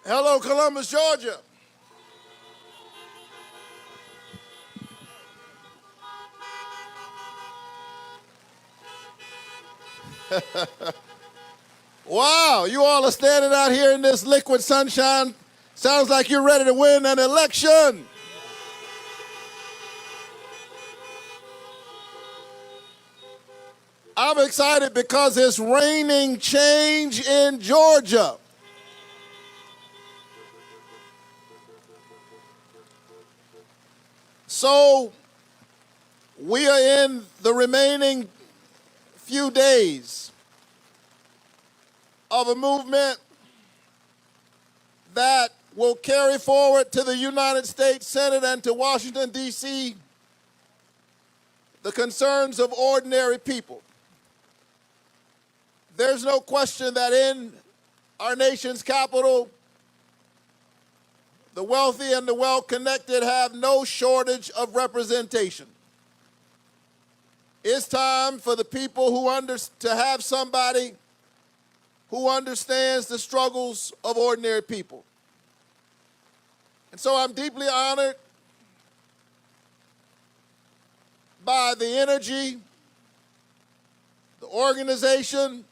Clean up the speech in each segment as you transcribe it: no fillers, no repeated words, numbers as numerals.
Hello, Columbus, Georgia. Wow, you all are standing out here in this liquid sunshine. Sounds like you're ready to win an election. I'm excited because it's raining change in Georgia. So we are in the remaining few days of a movement that will carry forward to the United States Senate and to Washington, D.C., the concerns of ordinary people. There's no question that in our nation's capital, the wealthy and the well-connected have no shortage of representation. It's time for the people to have somebody who understands the struggles of ordinary people. And so I'm deeply honored by the energy, the organization,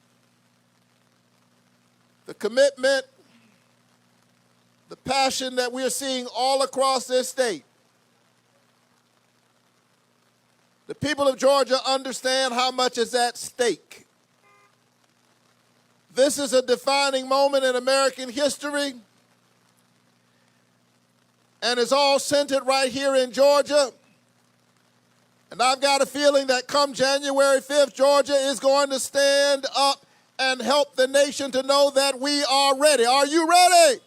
the commitment, the passion that we're seeing all across this state. The people of Georgia understand how much is at stake. This is a defining moment in American history, and it's all centered right here in Georgia. And I've got a feeling that come January 5th, Georgia is going to stand up and help the nation to know that we are ready. Are you ready?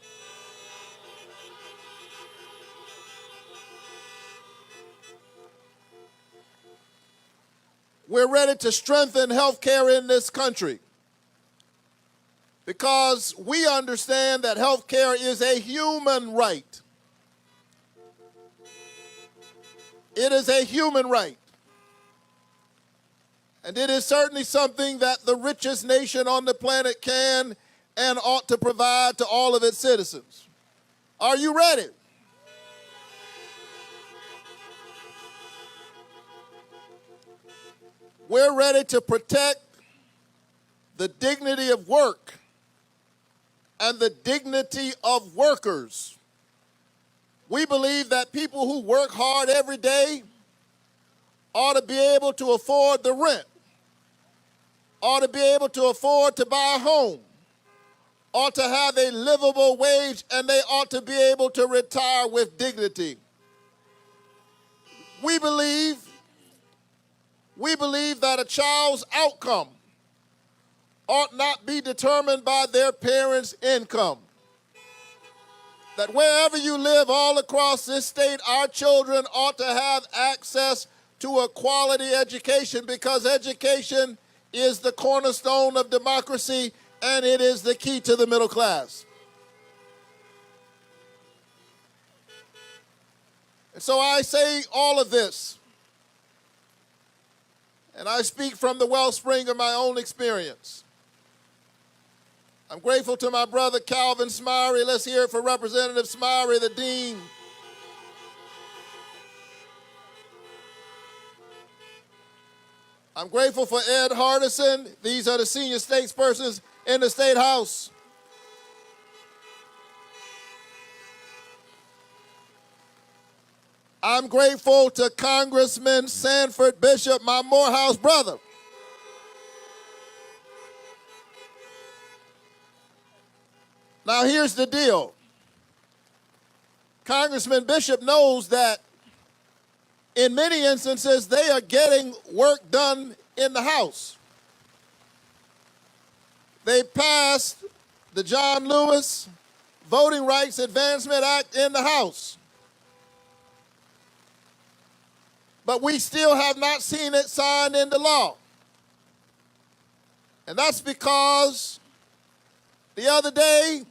We're ready to strengthen health care in this country because we understand that health care is a human right. It is a human right. And it is certainly something that the richest nation on the planet can and ought to provide to all of its citizens. Are you ready? We're ready to protect the dignity of work and the dignity of workers. We believe that people who work hard every day ought to be able to afford the rent, ought to be able to afford to buy a home, ought to have a livable wage, and they ought to be able to retire with dignity. We believe that a child's outcome ought not be determined by their parents' income. That wherever you live all across this state, our children ought to have access to a quality education because education is the cornerstone of democracy and it is the key to the middle class. And so I say all of this, and I speak from the wellspring of my own experience. I'm grateful to my brother Calvin Smyrie. Let's hear it for Representative Smyrie, the dean. I'm grateful for Ed Hardison. These are the senior statespersons in the State House. I'm grateful to Congressman Sanford Bishop, my Morehouse brother. Now here's the deal. Congressman Bishop knows that in many instances they are getting work done in the House. They passed the John Lewis Voting Rights Advancement Act in the House. But we still have not seen it signed into law. And that's because the other day,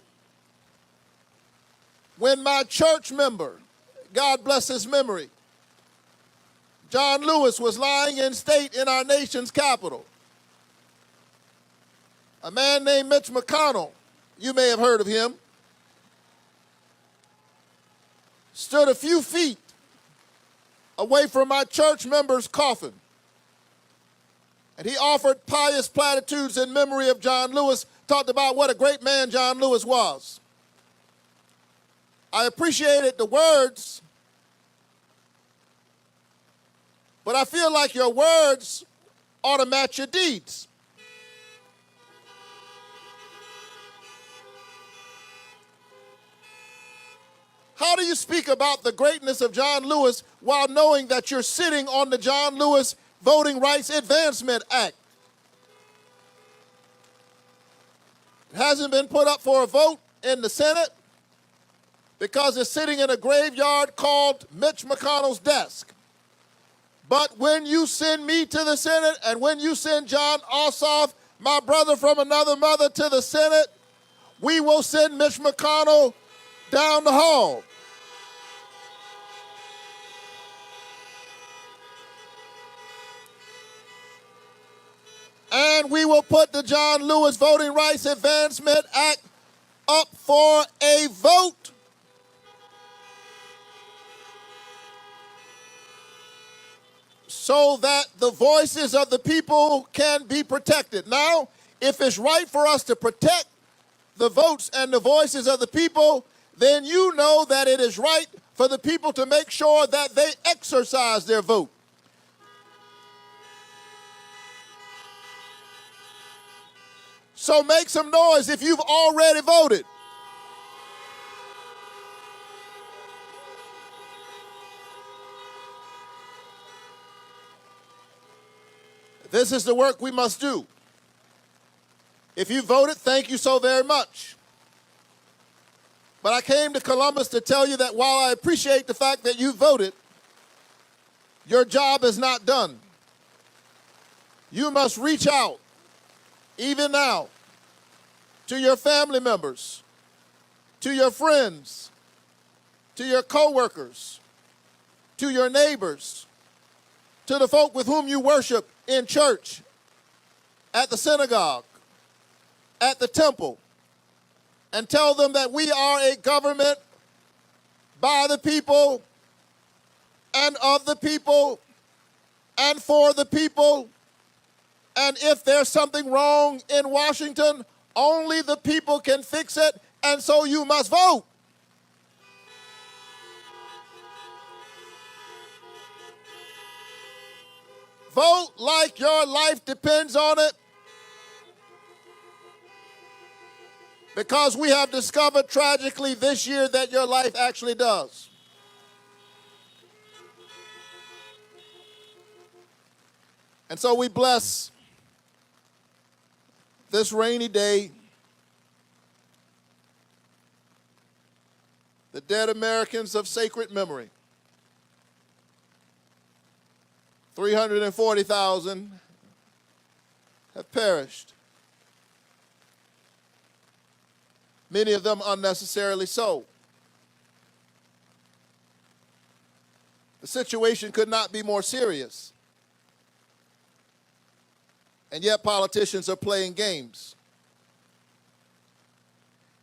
when my church member, God bless his memory, John Lewis was lying in state in our nation's capital, a man named Mitch McConnell, you may have heard of him, stood a few feet away from my church member's coffin, and he offered pious platitudes in memory of John Lewis, talked about what a great man John Lewis was. I appreciated the words, but I feel like your words ought to match your deeds. How do you speak about the greatness of John Lewis while knowing that you're sitting on the John Lewis Voting Rights Advancement Act? It hasn't been put up for a vote in the Senate because it's sitting in a graveyard called Mitch McConnell's desk. But when you send me to the Senate and when you send John Ossoff, my brother from another mother, to the Senate, we will send Mitch McConnell down the hall. And we will put the John Lewis Voting Rights Advancement Act up for a vote. So that the voices of the people can be protected. Now, if it's right for us to protect the votes and the voices of the people, then you know that it is right for the people to make sure that they exercise their vote. So make some noise if you've already voted. This is the work we must do. If you voted, thank you so very much. But I came to Columbus to tell you that while I appreciate the fact that you voted, your job is not done. You must reach out, even now, to your family members, to your friends, to your coworkers, to your neighbors, to the folk with whom you worship in church, at the synagogue, at the temple, and tell them that we are a government by the people and of the people and for the people. And if there's something wrong in Washington, only the people can fix it, and so you must vote. Vote like your life depends on it, because we have discovered tragically this year that your life actually does. And so we bless this rainy day the dead Americans of sacred memory. 340,000 have perished, many of them unnecessarily so. The situation could not be more serious, and yet politicians are playing games.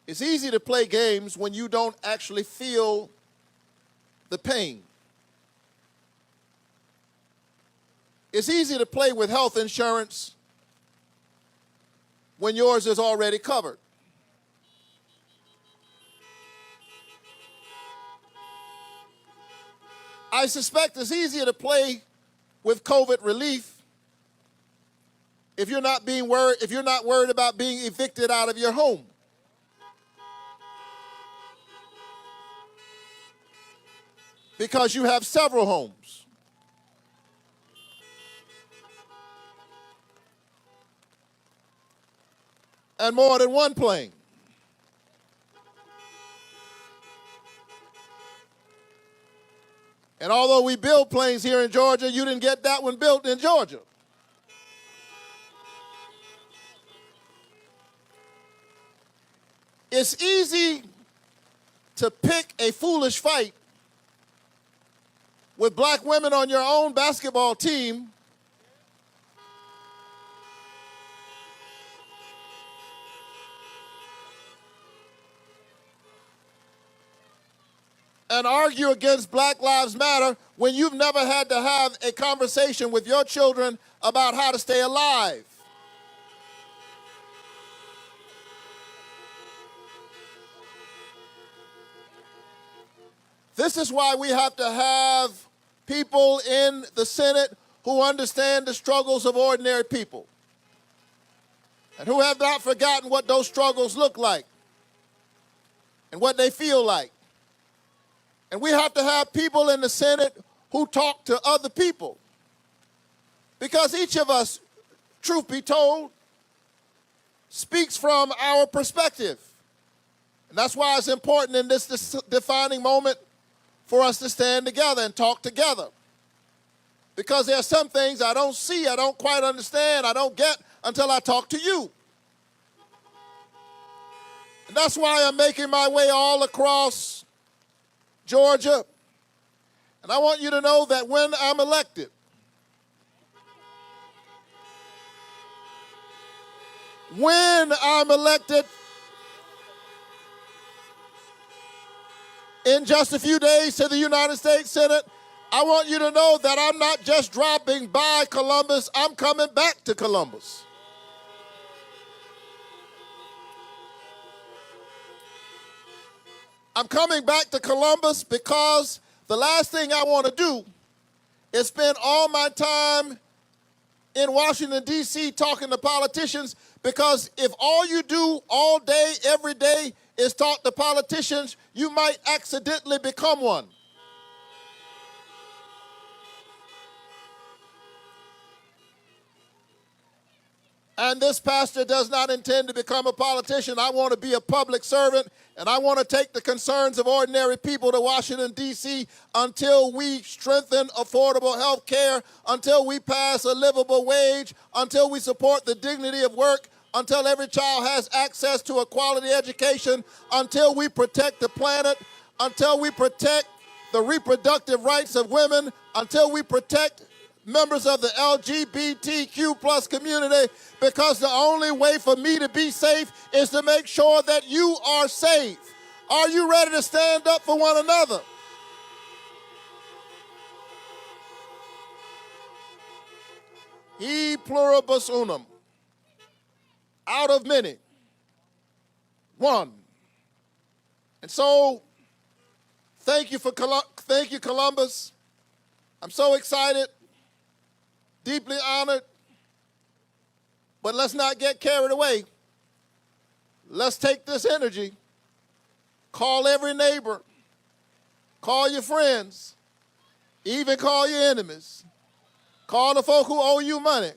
It's easy to play games when you don't actually feel the pain. It's easy to play with health insurance when yours is already covered. I suspect it's easier to play with COVID relief if you're not worried about being evicted out of your home. Because you have several homes. And more than one plane. And although we build planes here in Georgia, you didn't get that one built in Georgia. It's easy to pick a foolish fight with black women on your own basketball team and argue against Black Lives Matter when you've never had to have a conversation with your children about how to stay alive. This is why we have to have people in the Senate who understand the struggles of ordinary people and who have not forgotten what those struggles look like and what they feel like. And we have to have people in the Senate who talk to other people. Because each of us, truth be told, speaks from our perspective. And that's why it's important in this defining moment for us to stand together and talk together. Because there are some things I don't see, I don't quite understand, I don't get until I talk to you. And that's why I'm making my way all across Georgia. And I want you to know that when I'm elected, in just a few days to the United States Senate, I want you to know that I'm not just dropping by Columbus, I'm coming back to Columbus. I'm coming back to Columbus because the last thing I want to do is spend all my time in Washington, D.C. talking to politicians, because if all you do all day, every day, is talk to politicians, you might accidentally become one. And this pastor does not intend to become a politician. I want to be a public servant, and I want to take the concerns of ordinary people to Washington, D.C. until we strengthen affordable health care, until we pass a livable wage, until we support the dignity of work, until every child has access to a quality education, until we protect the planet, until we protect the reproductive rights of women, until we protect members of the LGBTQ plus community, because the only way for me to be safe is to make sure that you are safe. Are you ready to stand up for one another? E pluribus unum. Out of many, one. And so, thank you, Columbus. I'm so excited, deeply honored, but let's not get carried away. Let's take this energy, call every neighbor, call your friends, even call your enemies, call the folk who owe you money,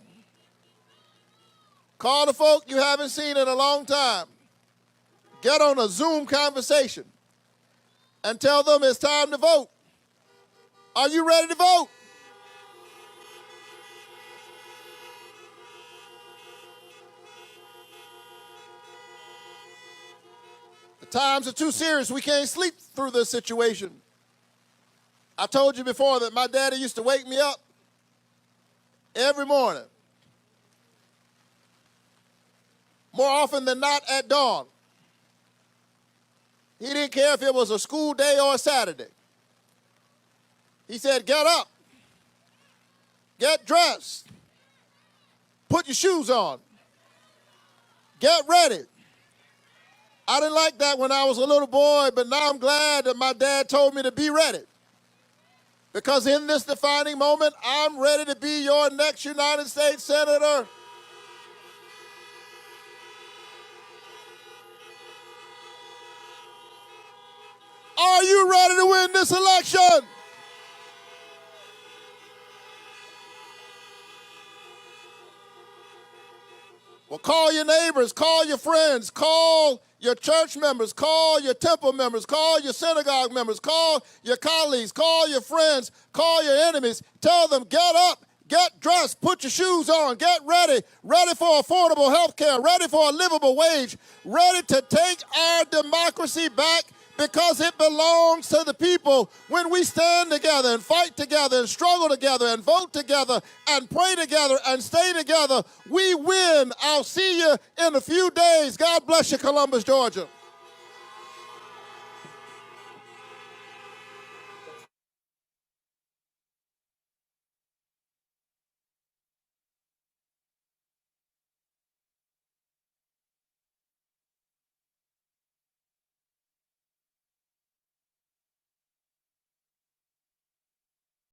call the folk you haven't seen in a long time, get on a Zoom conversation and tell them it's time to vote. Are you ready to vote? The times are too serious. We can't sleep through this situation. I told you before that my daddy used to wake me up every morning, more often than not at dawn. He didn't care if it was a school day or a Saturday. He said, get up, get dressed, put your shoes on, get ready. I didn't like that when I was a little boy, but now I'm glad that my dad told me to be ready. Because in this defining moment, I'm ready to be your next United States Senator. Are you ready to win this election? Well, call your neighbors, call your friends, call your church members, call your temple members, call your synagogue members, call your colleagues, call your friends, call your enemies. Tell them, get up, get dressed, put your shoes on, get ready, ready for affordable health care, ready for a livable wage, ready to take our democracy back, because it belongs to the people. When we stand together and fight together and struggle together and vote together and pray together and stay together, we win. I'll see you in a few days. God bless you, Columbus, Georgia.